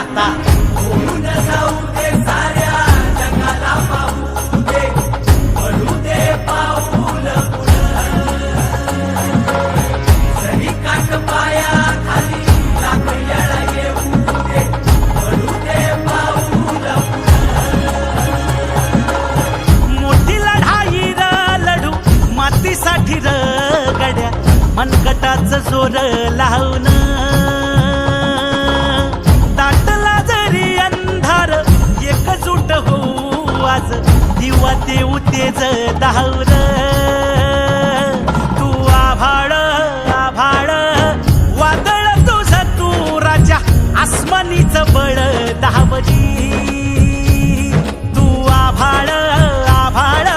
आता होऊन जाऊ दे साऱ्या जगाला पाहू दे पडू दे पाऊल जरी काट पाया खाली लाख येळा येऊ दे पडू दे पाऊल मोठी लढाई र लढू मातीसाठी र गड्या मनगटाचं जोर लावून दाटला जरी अंधार एकजूट होऊ आज दिवा देऊ तेज दावर तू आभाळ आभाळ वादळ तुझं तू राजा आसमानीचं बळ दावजी तू आभाळ आभाळ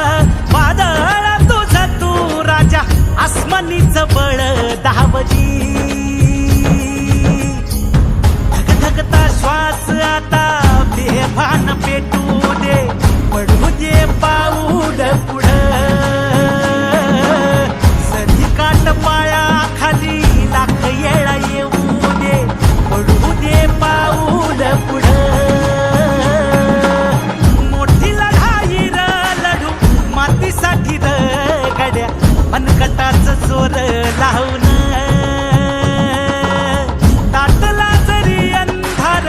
वादळ तुझं तू राजा आसमानीचं बळ दावजी धगधगता श्वास आता बेभान पेटू दे पडू दे पाऊल पुढं सरी काट पाया खाली लाख येळा येऊ दे पडू दे पाऊल पुढं मोठी लढाई र लढू मातीसाठी र गड्या मनगटाचं जोर लावून ताटला जरी अंधार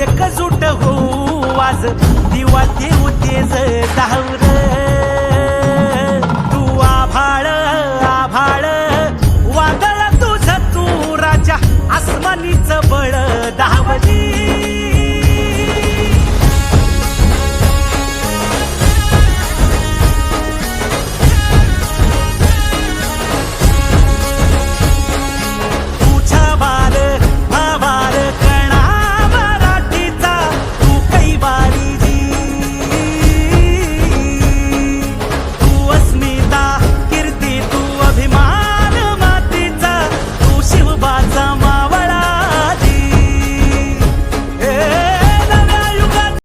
एकजूट होऊ आज दिवा देऊ तेज दावर